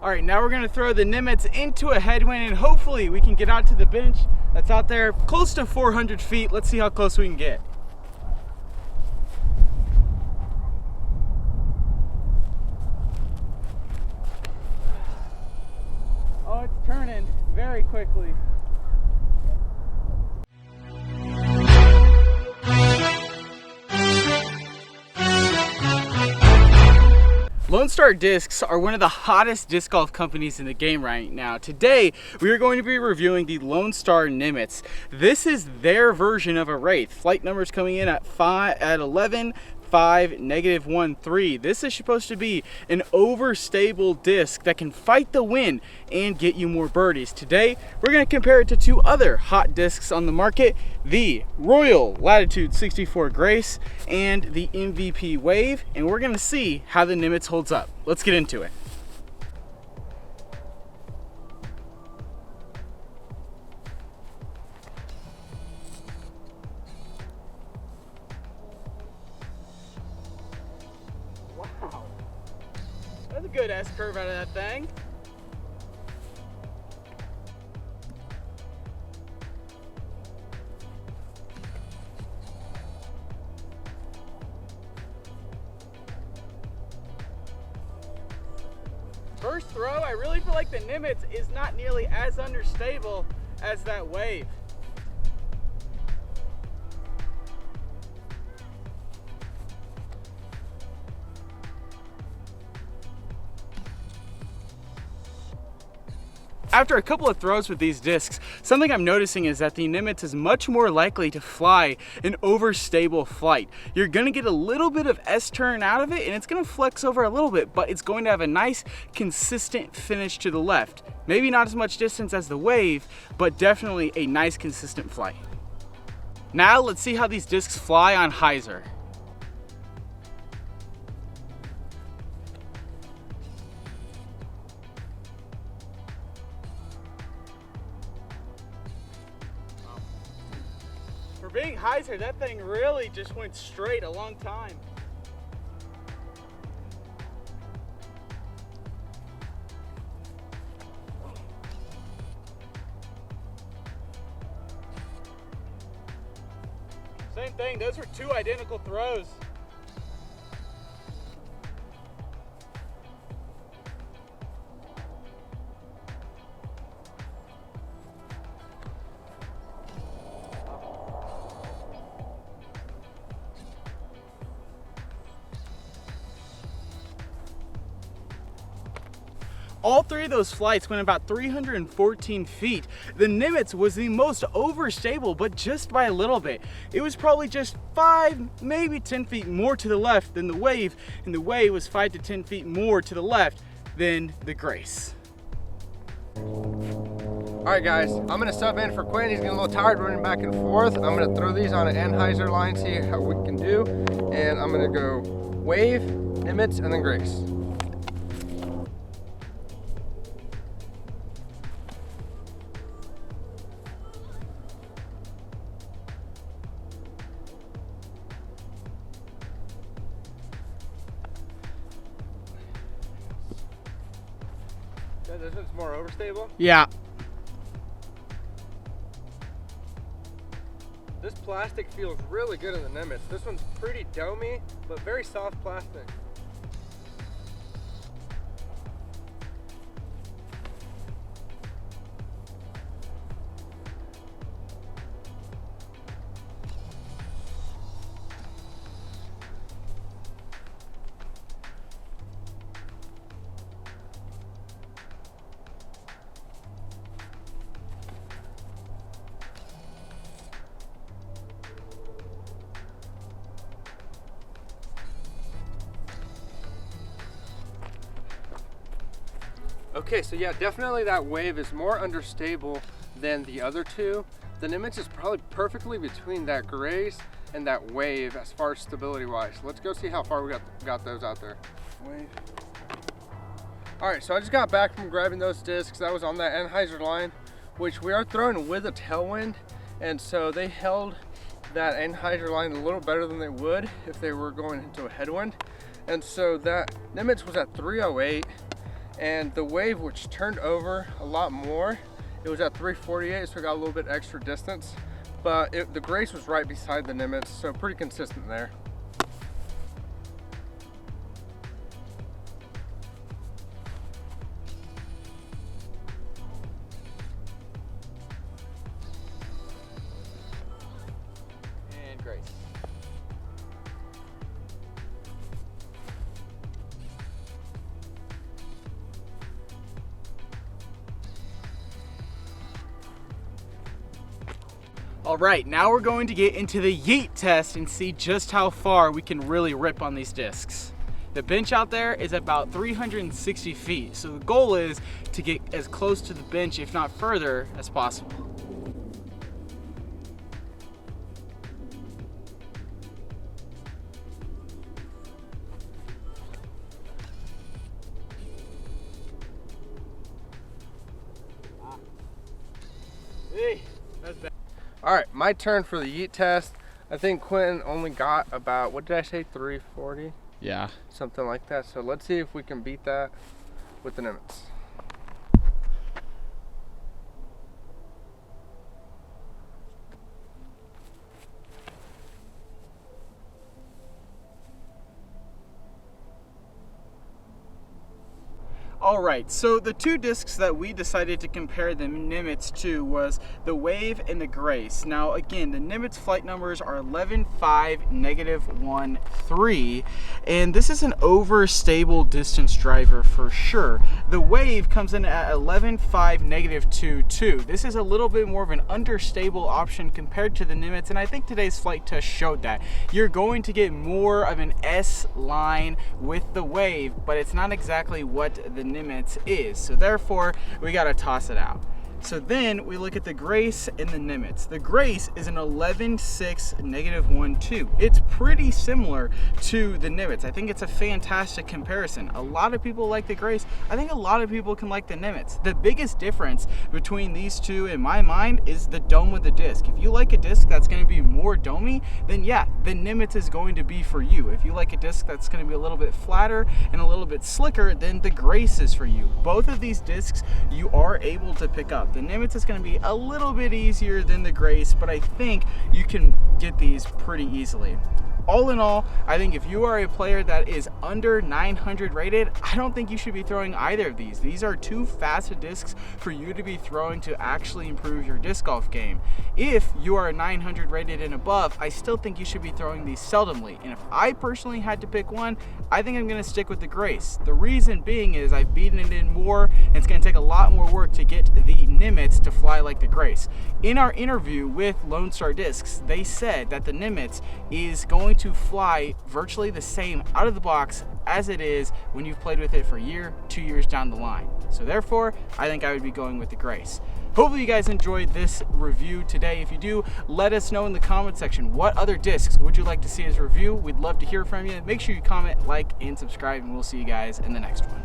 All right, now we're gonna throw the Nimitz into a headwind and hopefully we can get out to the bench that's out there close to 400 feet. Let's see how close we can get. Oh, it's turning very quickly. Lone Star Discs are one of the hottest disc golf companies in the game right now. Today, we are going to be reviewing the Lone Star Nimitz. This is their version of a Wraith. Flight numbers coming in at 11, 5, -1, 3. This is supposed to be an overstable disc that can fight the wind and get you more birdies. Today, we're going to compare it to two other hot discs on the market, the Royal Latitude 64 Grace and the MVP Wave, and we're going to see how the Nimitz holds up. Let's get into it. Wow, that's a good S-curve out of that thing. First throw, I really feel like the Nimitz is not nearly as understable as that Wave. After a couple of throws with these discs, something I'm noticing is that the Nimitz is much more likely to fly an overstable flight. You're gonna get a little bit of S-turn out of it and it's gonna flex over a little bit, but it's going to have a nice consistent finish to the left. Maybe not as much distance as the Wave, but definitely a nice consistent flight. Now let's see how these discs fly on hyzer. For being hyzer, that thing really just went straight a long time. Same thing, those were two identical throws. All three of those flights went about 314 feet. The Nimitz was the most overstable, but just by a little bit. It was probably just 5, maybe 10 feet more to the left than the Wave, and the Wave was 5 to 10 feet more to the left than the Grace. All right, guys, I'm gonna sub in for Quinn. He's getting a little tired running back and forth. I'm gonna throw these on an Anheuser line, see how we can do. And I'm gonna go Wave, Nimitz, and then Grace. This one's more overstable? Yeah. This plastic feels really good in the Nimitz. This one's pretty domey, but very soft plastic. Okay, so yeah, definitely that Wave is more understable than the other two. The Nimitz is probably perfectly between that Grace and that Wave as far as stability wise. Let's go see how far we got those out there. Wave. All right, so I just got back from grabbing those discs. That was on that Anheuser line, which we are throwing with a tailwind. And so they held that Anheuser line a little better than they would if they were going into a headwind. And so that Nimitz was at 308. and the wave, which turned over a lot more, it was at 348, so we got a little bit extra distance, but the Grace was right beside the Nimitz, so pretty consistent there. And Grace. All right, now we're going to get into the yeet test and see just how far we can really rip on these discs. The bench out there is about 360 feet, so the goal is to get as close to the bench, if not further, as possible. Hey, that's bad. All right, my turn for the yeet test. I think Quentin only got about, what did I say, 340? Yeah. Something like that. So let's see if we can beat that with the Nimitz. All right, so the two discs that we decided to compare the Nimitz to was the Wave and the Grace. Now again, the Nimitz flight numbers are 11.5, -1.3, and this is an overstable distance driver for sure. The Wave comes in at 11.5, -2.2. This is a little bit more of an understable option compared to the Nimitz, and I think today's flight test showed that. You're going to get more of an S line with the Wave, but it's not exactly what the Nimitz is, so therefore we got to toss it out. So then we look at the Grace and the Nimitz. The Grace is an 11.6, -1.2. It's pretty similar to the Nimitz. I think it's a fantastic comparison. A lot of people like the Grace. I think a lot of people can like the Nimitz. The biggest difference between these two in my mind is the dome with the disc. If you like a disc that's going to be more domey, then yeah, the Nimitz is going to be for you. If you like a disc that's going to be a little bit flatter and a little bit slicker, then the Grace is for you. Both of these discs you are able to pick up. The Nimitz is going to be a little bit easier than the Grace, but I think you can get these pretty easily. All in all, I think if you are a player that is under 900 rated, I don't think you should be throwing either of these. These are too fast of discs for you to be throwing to actually improve your disc golf game. If you are 900 rated and above, I still think you should be throwing these seldomly. And if I personally had to pick one, I think I'm going to stick with the Grace. The reason being is I've beaten it in more, and it's going to take a lot more work to get the Nimitz to fly like the Grace. In our interview with Lone Star Discs, they said that the Nimitz is going to fly virtually the same out of the box as it is when you've played with it for a year, 2 years down the line. So therefore, I think I would be going with the Grace. Hopefully you guys enjoyed this review today. If you do, let us know in the comment section what other discs would you like to see us review. We'd love to hear from you. Make sure you comment, like, and subscribe, and we'll see you guys in the next one.